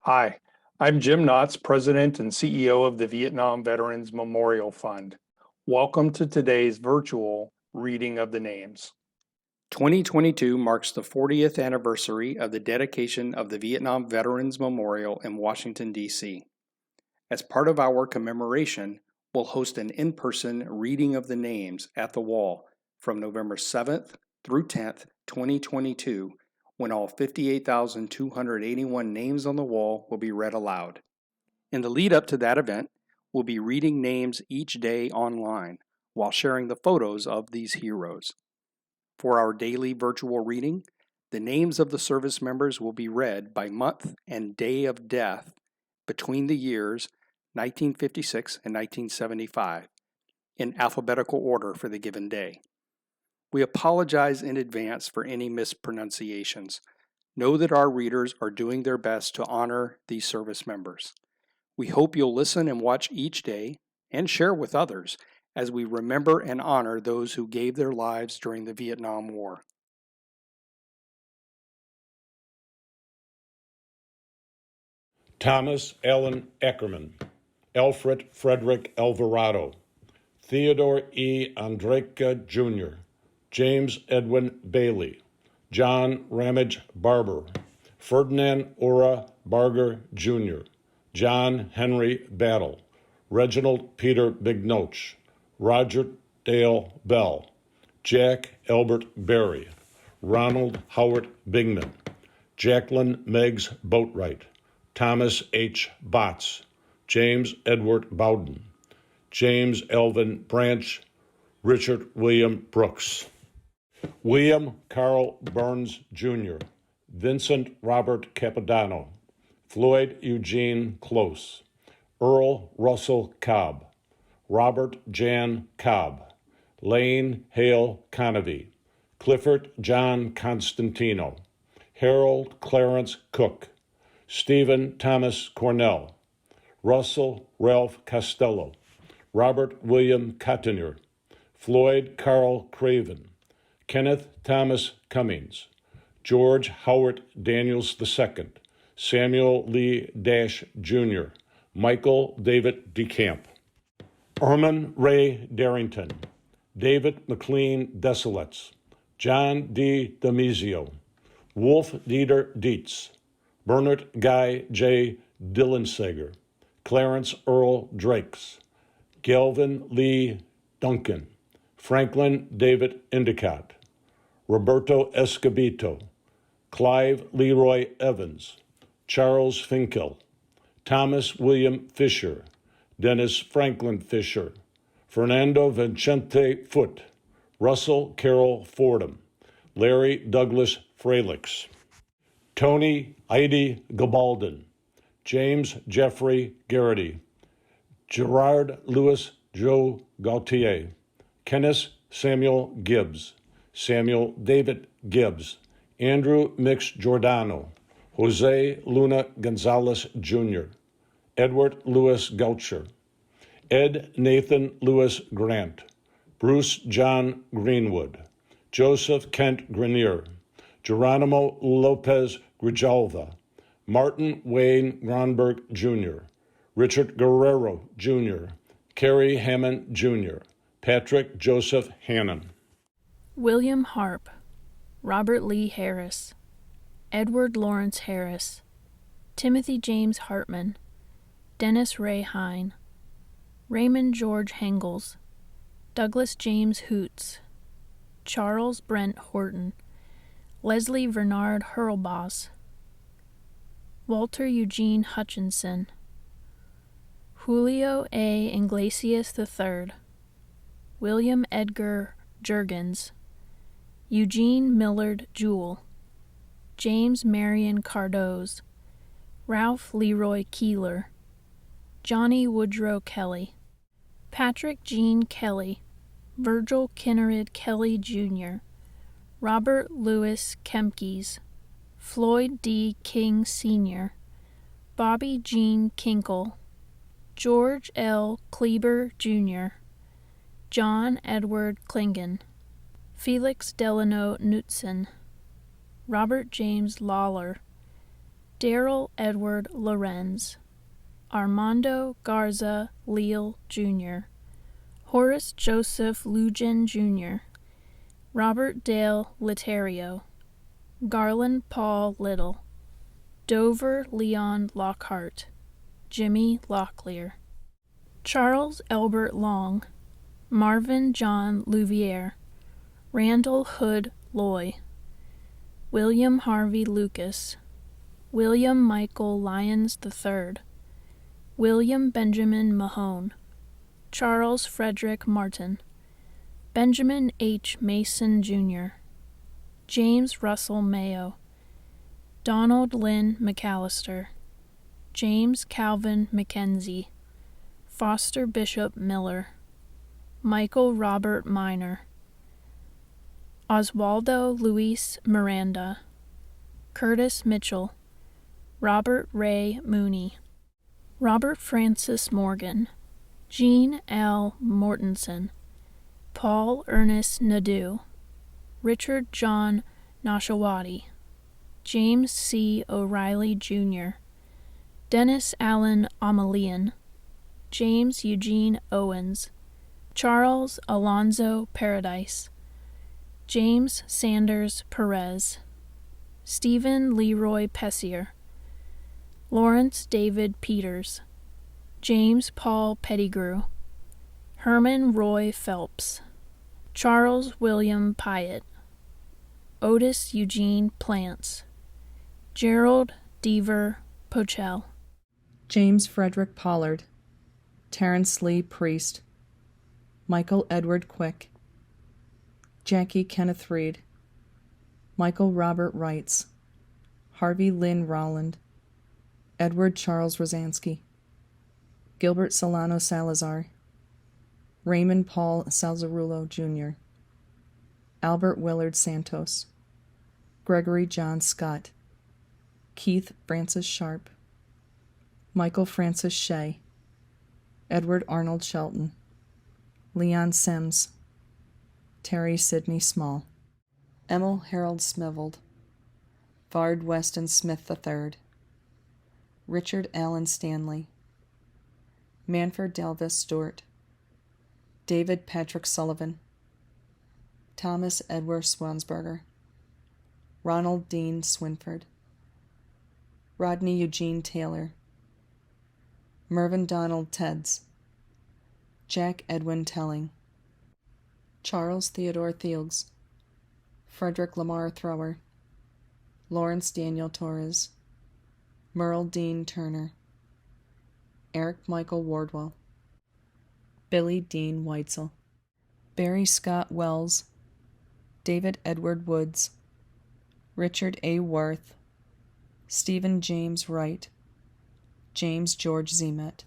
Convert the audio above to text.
Hi, I'm Jim Knotts, President and CEO of the Vietnam Veterans Memorial Fund. Welcome to today's virtual reading of the names. 2022 marks the 40th anniversary of the dedication of the Vietnam Veterans Memorial in Washington, D.C. As part of our commemoration, we'll host an in-person reading of the names at the wall from November 7th through 10th, 2022, when all 58,281 names on the wall will be read aloud. In the lead up to that event, we'll be reading names each day online while sharing the photos of these heroes. For our daily virtual reading, the names of the service members will be read by month and day of death between the years 1956 and 1975 in alphabetical order for the given day. We apologize in advance for any mispronunciations. Know that our readers are doing their best to honor these service members. We hope you'll listen and watch each day and share with others as we remember and honor those who gave their lives during the Vietnam War. Thomas Allen Eckerman, Alfred Frederick Alvarado, Theodore E. Andrejka Jr., James Edwin Bailey, John Ramage Barber, Ferdinand Ora Barger Jr., John Henry Battle, Reginald Peter Bignoch, Roger Dale Bell, Jack Albert Berry, Ronald Howard Bingman, Jacqueline Meggs Boatwright, Thomas H. Botts, James Edward Bowden, James Elvin Branch, Richard William Brooks, William Carl Burns Jr., Vincent Robert Capodanno, Floyd Eugene Close, Earl Russell Cobb, Robert Jan Cobb, Lane Hale Conovey, Clifford John Constantino, Harold Clarence Cook, Stephen Thomas Cornell, Russell Ralph Costello, Robert William Cottiner, Floyd Carl Craven, Kenneth Thomas Cummings, George Howard Daniels II, Samuel Lee Dash Jr., Michael David DeCamp, Erman Ray Darrington, David McLean Desilets, John D. Demizio, Wolf Dieter Dietz, Bernard Guy J. Dillensager, Clarence Earl Drakes, Galvin Lee Duncan, Franklin David Endicott, Roberto Escobedo, Clive Leroy Evans, Charles Finkel, Thomas William Fisher, Dennis Franklin Fisher, Fernando Vicente Foote, Russell Carroll Fordham, Larry Douglas Fralix, Tony Heidi Gabaldon, James Jeffrey Garrity, Gerard Louis Joe Gautier, Kenneth Samuel Gibbs, Samuel David Gibbs, Andrew Mix Giordano, Jose Luna Gonzalez Jr., Edward Louis Goucher, Ed Nathan Lewis Grant, Bruce John Greenwood, Joseph Kent Grenier, Geronimo Lopez Grijalva, Martin Wayne Gronberg Jr., Richard Guerrero Jr., Kerry Hammond Jr., Patrick Joseph Hannon, William Harp, Robert Lee Harris, Edward Lawrence Harris, Timothy James Hartman, Dennis Ray Hine, Raymond George Hengels, Douglas James Hoots, Charles Brent Horton, Leslie Bernard Hurlboss, Walter Eugene Hutchinson, Julio A. Iglesias III, William Edgar Juergens, Eugene Millard Jewell, James Marion Cardoz, Ralph Leroy Keeler, Johnny Woodrow Kelly, Patrick Gene Kelly, Virgil Kinnarid Kelly Jr., Robert Louis Kemkes, Floyd D. King Sr., Bobby Jean Kinkle, George L. Kleber Jr., John Edward Klingon, Felix Delano Knutson, Robert James Lawler, Daryl Edward Lorenz, Armando Garza Leal, Jr., Horace Joseph Lujan, Jr., Robert Dale Litterio, Garland Paul Little, Dover Leon Lockhart, Jimmy Locklear, Charles Albert Long, Marvin John Louviere, Randall Hood Loy, William Harvey Lucas, William Michael Lyons III, William Benjamin Mahone, Charles Frederick Martin, Benjamin H. Mason, Jr., James Russell Mayo, Donald Lynn McAllister, James Calvin McKenzie, Foster Bishop Miller, Michael Robert Minor, Oswaldo Luis Miranda, Curtis Mitchell, Robert Ray Mooney, Robert Francis Morgan, Jean L. Mortensen, Paul Ernest Nadeau, Richard John Nashawati, James C. O'Reilly, Jr., Dennis Allen Amalian, James Eugene Owens, Charles Alonzo Paradise, James Sanders Perez, Stephen Leroy Pessier, Lawrence David Peters, James Paul Pettigrew, Herman Roy Phelps, Charles William Pyatt, Otis Eugene Plants, Gerald Deaver Pochell, James Frederick Pollard, Terrence Lee Priest, Michael Edward Quick, Jackie Kenneth Reed, Michael Robert Wrights, Harvey Lynn Rowland, Edward Charles Rosansky, Gilbert Solano Salazar, Raymond Paul Salzarulo, Jr., Albert Willard Santos, Gregory John Scott, Keith Francis Sharp, Michael Francis Shea, Edward Arnold Shelton, Leon Sims, Terry Sidney Small, Emil Harold Smivold, Vard Weston Smith III, Richard Allen Stanley, Manford Dalvis Stewart, David Patrick Sullivan, Thomas Edward Swansberger, Ronald Dean Swinford, Rodney Eugene Taylor, Mervyn Donald Teds, Jack Edwin Telling, Charles Theodore Thielgs, Frederick Lamar Thrower, Lawrence Daniel Torres, Merle Dean Turner, Eric Michael Wardwell, Billy Dean Weitzel, Barry Scott Wells, David Edward Woods, Richard A. Worth, Stephen James Wright, James George Zemet,